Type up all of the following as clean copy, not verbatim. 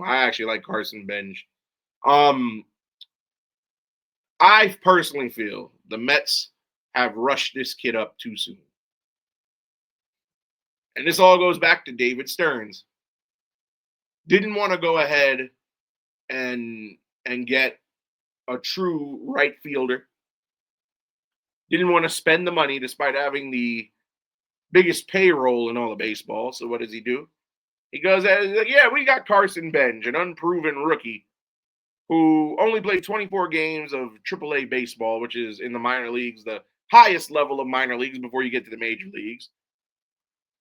I actually like Carson Benge. Um, I personally feel the Mets have rushed this kid up too soon. And this all goes back to David Stearns. Didn't want to go ahead and get a true right fielder. Didn't want to spend the money despite having the biggest payroll in all of baseball. So what does he do? He goes, yeah, we got Carson Benge, an unproven rookie who only played 24 games of AAA baseball, which is in the minor leagues, the highest level of minor leagues before you get to the major leagues.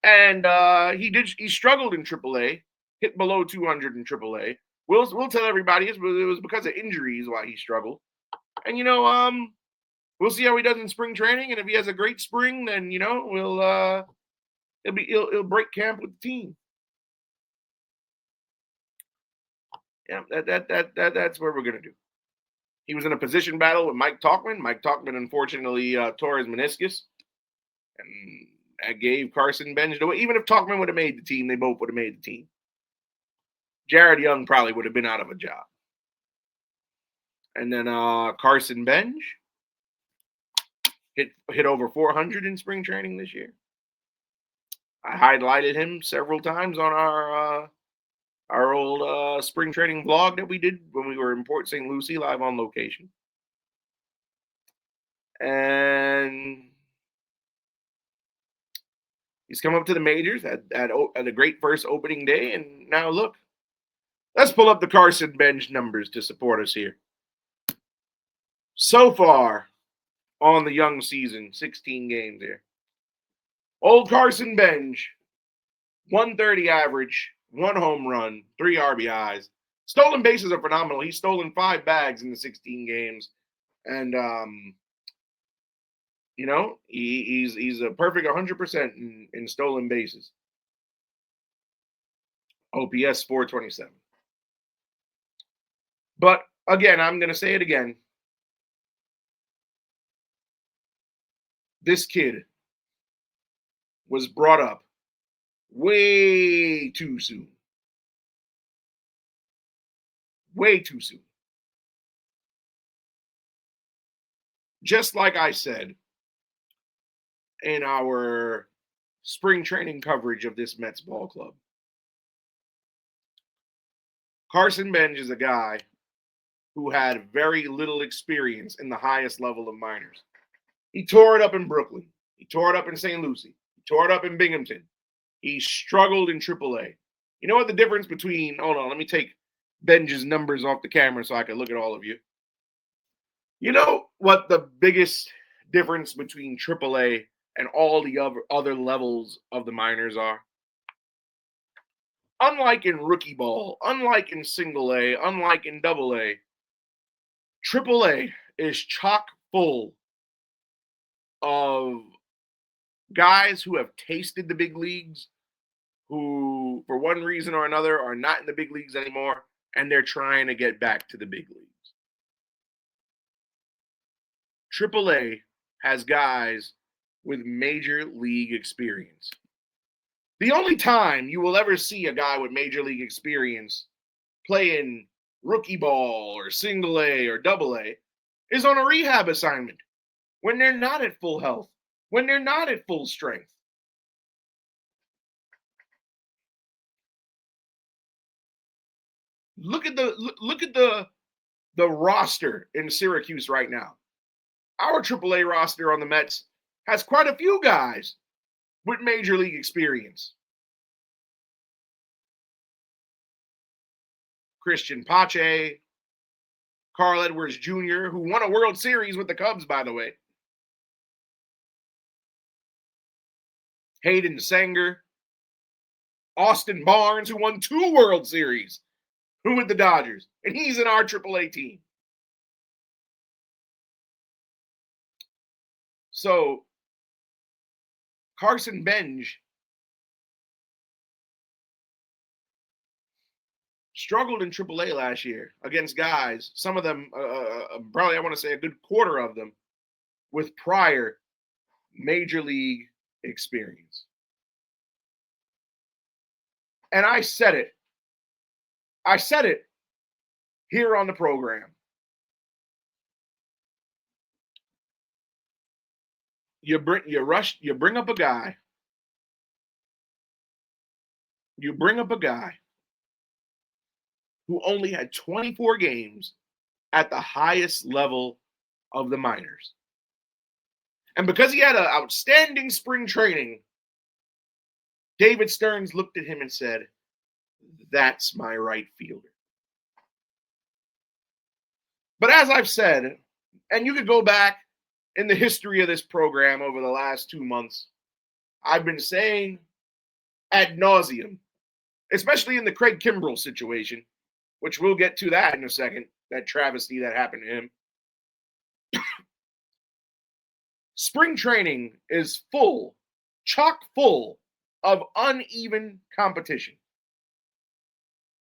And he struggled in AAA, hit below 200 in AAA. We'll tell everybody it was because of injuries why he struggled. And we'll see how he does in spring training. And if he has a great spring, then he'll break camp with the team. Yeah, that's what we're gonna do. He was in a position battle with Mike Tauchman. Mike Tauchman unfortunately tore his meniscus, and that gave Carson Benge the way. Even if Tauchman would have made the team, they both would have made the team. Jared Young probably would have been out of a job. And then Carson Benge hit over 400 in spring training this year. I highlighted him several times on our old spring training vlog that we did when we were in Port St. Lucie live on location. And he's come up to the majors at a great first opening day. And now look, let's pull up the Carson Benge numbers to support us here. So far on the young season, 16 games here. Old Carson Benge, 130 average, 1 home run, 3 RBIs. Stolen bases are phenomenal. He's stolen 5 bags in the 16 games. And, he's a perfect 100% in stolen bases. OPS 427. But, again, I'm going to say it again. This kid was brought up way too soon. Way too soon. Just like I said in our spring training coverage of this Mets ball club, Carson Benge is a guy who had very little experience in the highest level of minors. He tore it up in Brooklyn. He tore it up in St. Lucie. He tore it up in Binghamton. He struggled in AAA. You know what the difference between, hold on, let me take Benge's numbers off the camera so I can look at all of you. You know what the biggest difference between AAA and all the other levels of the minors are? Unlike in rookie ball, unlike in single A, unlike in double A, AAA is chock full of guys who have tasted the big leagues, who, for one reason or another, are not in the big leagues anymore, and they're trying to get back to the big leagues. AAA has guys with major league experience. The only time you will ever see a guy with major league experience playing rookie ball or single A or double A is on a rehab assignment when they're not at full health, when they're not at full strength. Look at the roster in Syracuse right now. Our AAA roster on the Mets has quite a few guys with major league experience. Christian Pache, Carl Edwards Jr., who won a World Series with the Cubs, by the way. Hayden Sanger, Austin Barnes, who won 2 World Series with the Dodgers, and he's in our AAA team. So, Carson Benge struggled in AAA last year against guys, some of them, probably I want to say a good quarter of them, with prior major league experience. And I said it I said it here on the program. You bring up a guy. You bring up a guy who only had 24 games at the highest level of the minors. And because he had an outstanding spring training, David Stearns looked at him and said, "That's my right fielder." But as I've said, and you could go back in the history of this program over the last 2 months, I've been saying ad nauseum, especially in the Craig Kimbrell situation, which we'll get to that in a second, that travesty that happened to him. Spring training is full, chock full of uneven competition.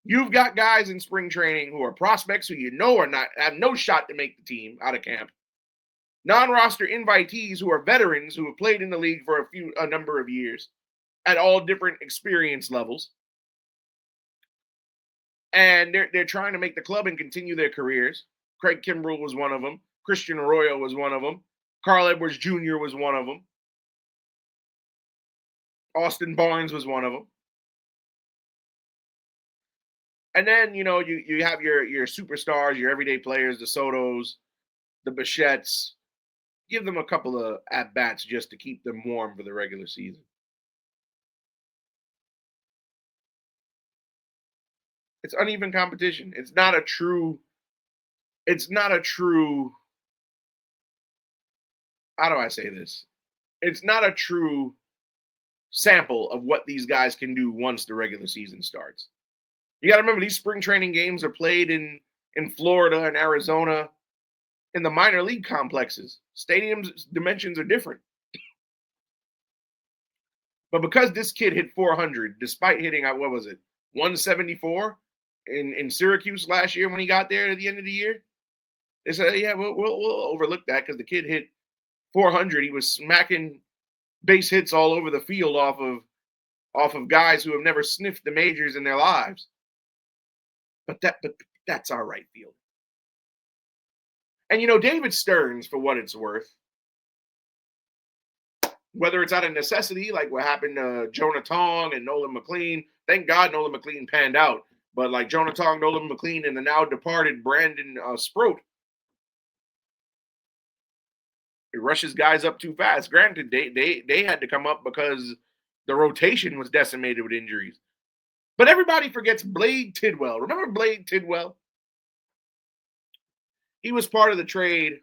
You've got guys in spring training who are prospects who you know are not have no shot to make the team out of camp. Non-roster invitees who are veterans who have played in the league for a number of years at all different experience levels. And they're trying to make the club and continue their careers. Craig Kimbrell was one of them. Christian Arroyo was one of them. Carl Edwards Jr. was one of them. Austin Barnes was one of them. And then, you have your superstars, your everyday players, the Sotos, the Bichettes. Give them a couple of at-bats just to keep them warm for the regular season. It's uneven competition. It's not a true, how do I say this? It's not a true sample of what these guys can do once the regular season starts. You got to remember, these spring training games are played in Florida and Arizona in the minor league complexes. Stadiums' dimensions are different. But because this kid hit 400, despite hitting, 174 in Syracuse last year when he got there at the end of the year, they said, yeah, we'll overlook that because the kid hit 400. He was smacking base hits all over the field off of guys who have never sniffed the majors in their lives. But that's our right field. And David Stearns, for what it's worth, whether it's out of necessity, like what happened to Jonah Tong and Nolan McLean, thank God Nolan McLean panned out. But like Jonah Tong, Nolan McLean, and the now departed Brandon Sproat, it rushes guys up too fast. Granted, they had to come up because the rotation was decimated with injuries. But everybody forgets Blade Tidwell. Remember Blade Tidwell? He was part of the trade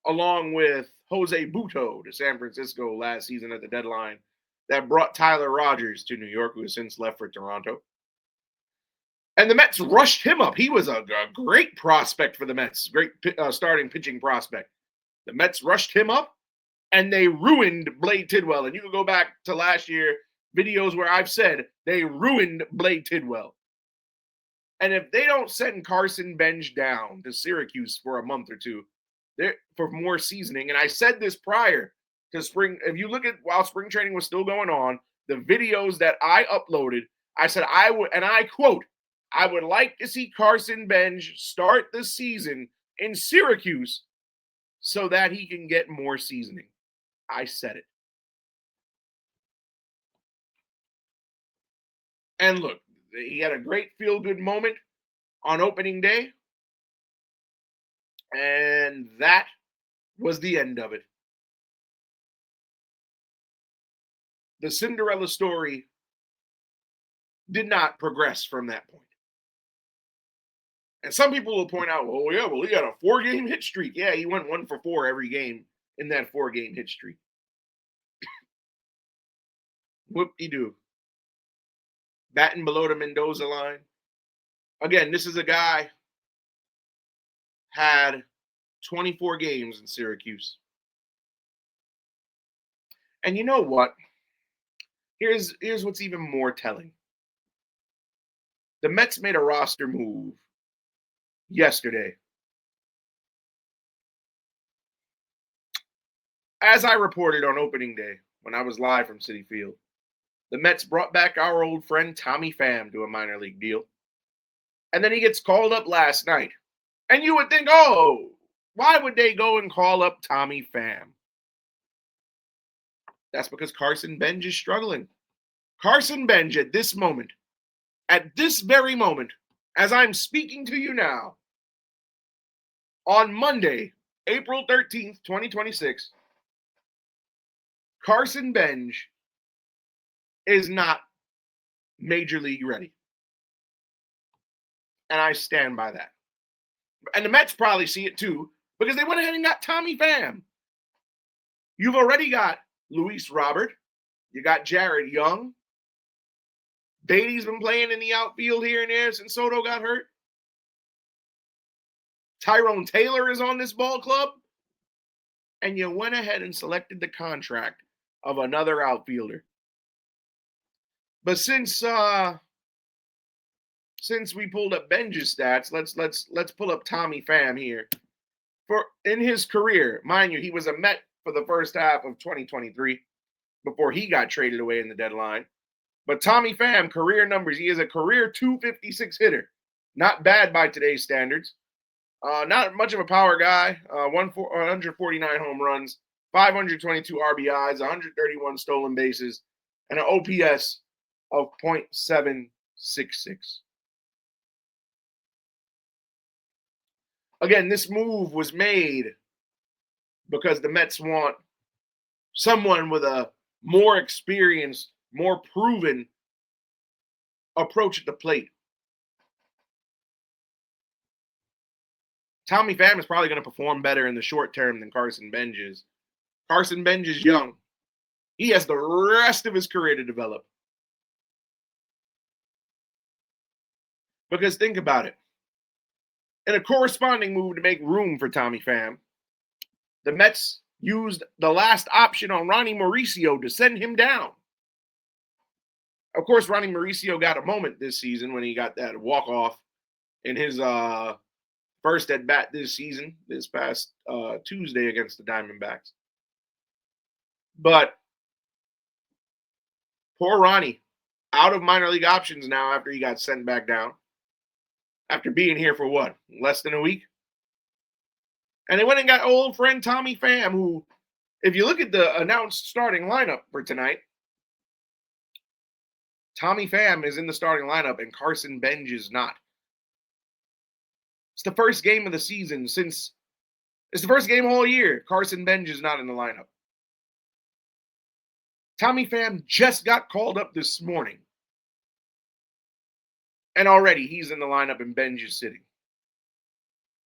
along with Jose Butto to San Francisco last season at the deadline that brought Tyler Rogers to New York, who has since left for Toronto. And the Mets rushed him up. He was a great prospect for the Mets, great starting pitching prospect. The Mets rushed him up, and they ruined Blade Tidwell. And you can go back to last year, videos where I've said they ruined Blade Tidwell. And if they don't send Carson Benge down to Syracuse for a month or two for more seasoning, and I said this prior to spring, if you look at while spring training was still going on, the videos that I uploaded, I said I would, and I quote, I would like to see Carson Benge start the season in Syracuse so that he can get more seasoning. I said it. And look, he had a great feel-good moment on opening day. And that was the end of it. The Cinderella story did not progress from that point. And some people will point out, oh, yeah, well, he got a 4-game hit streak. Yeah, he went 1 for 4 every game in that 4-game hit streak. Whoop-de-doo. Batting below the Mendoza line. Again, this is a guy had 24 games in Syracuse. And you know what? Here's what's even more telling. The Mets made a roster move yesterday. As I reported on opening day when I was live from Citi Field, the Mets brought back our old friend Tommy Pham to a minor league deal. And then he gets called up last night. And you would think, oh, why would they go and call up Tommy Pham? That's because Carson Benge is struggling. Carson Benge at this very moment, as I'm speaking to you now, on Monday, April 13th, 2026, Carson Benge is not major league ready. And I stand by that. And the Mets probably see it too, because they went ahead and got Tommy Pham. You've already got Luis Robert. You got Jared Young. Beatty's been playing in the outfield here and there since Soto got hurt. Tyrone Taylor is on this ball club. And you went ahead and selected the contract of another outfielder. But since we pulled up Benge's stats, let's pull up Tommy Pham here. For in his career, mind you, he was a Met for the first half of 2023 before he got traded away in the deadline. But Tommy Pham, career numbers, he is a career 256 hitter. Not bad by today's standards. Not much of a power guy. 149 home runs, 522 RBIs, 131 stolen bases, and an OPS of .766. Again, this move was made because the Mets want someone with a more experienced, more proven approach at the plate. Tommy Pham is probably going to perform better in the short term than Carson Benge is. Carson Benge is young. He has the rest of his career to develop. Because think about it. In a corresponding move to make room for Tommy Pham, the Mets used the last option on Ronnie Mauricio to send him down. Of course, Ronnie Mauricio got a moment this season when he got that walk-off in his first at-bat this season, this past Tuesday against the Diamondbacks. But poor Ronnie, out of minor league options now after he got sent back down. After being here for what, less than a week? And they went and got old friend Tommy Pham, who, if you look at the announced starting lineup for tonight, Tommy Pham is in the starting lineup and Carson Benge is not. It's the first game of the season it's the first game all year. Carson Benge is not in the lineup. Tommy Pham just got called up this morning. And already he's in the lineup and Benge is sitting.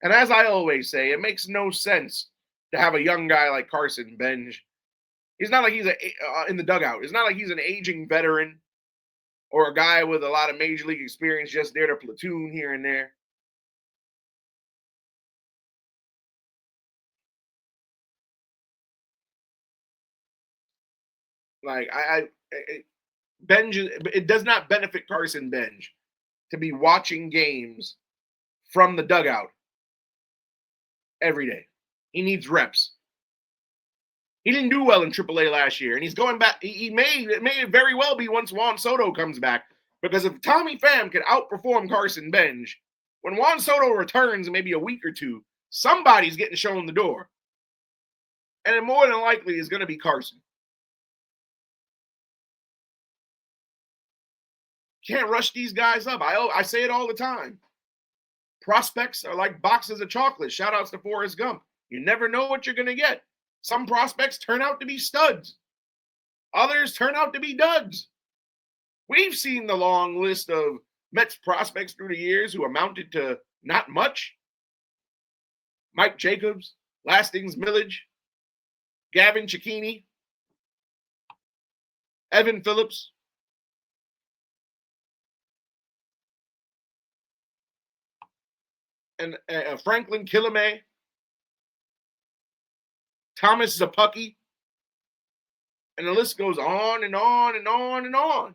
And as I always say, it makes no sense to have a young guy like Carson Benge. He's not like he's in the dugout. It's not like he's an aging veteran or a guy with a lot of major league experience just there to platoon here and there. Like Benge, it does not benefit Carson Benge to be watching games from the dugout every day. He needs reps. He didn't do well in AAA last year, and he's going back. It may very well be once Juan Soto comes back, because if Tommy Pham can outperform Carson Benge, when Juan Soto returns in maybe a week or two, somebody's getting shown the door. And it more than likely is going to be Carson. Can't rush these guys up. I say it all the time. Prospects are like boxes of chocolate. Shout outs to Forrest Gump. You never know what you're going to get. Some prospects turn out to be studs. Others turn out to be duds. We've seen the long list of Mets prospects through the years who amounted to not much. Mike Jacobs, Lastings Millage, Gavin Cecchini, Evan Phillips. And Franklin Kilame, Thomas Zapucki, and the list goes on and on and on and on.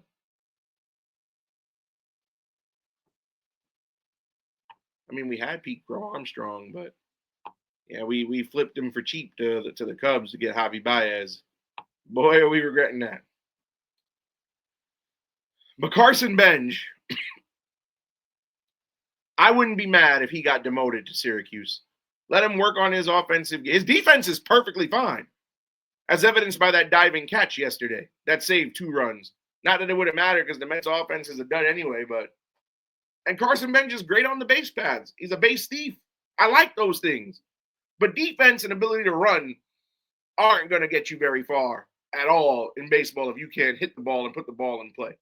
I mean, we had Pete Crow Armstrong, but yeah, we flipped him for cheap to the Cubs to get Javi Baez. Boy, are we regretting that. But Carson Benge, I wouldn't be mad if he got demoted to Syracuse. Let him work on his offensive game. His defense is perfectly fine, as evidenced by that diving catch yesterday that saved 2 runs. Not that it would have mattered because the Mets offense is a dud anyway, and Carson Benge is great on the base paths. He's a base thief. I like those things. But defense and ability to run aren't going to get you very far at all in baseball if you can't hit the ball and put the ball in play.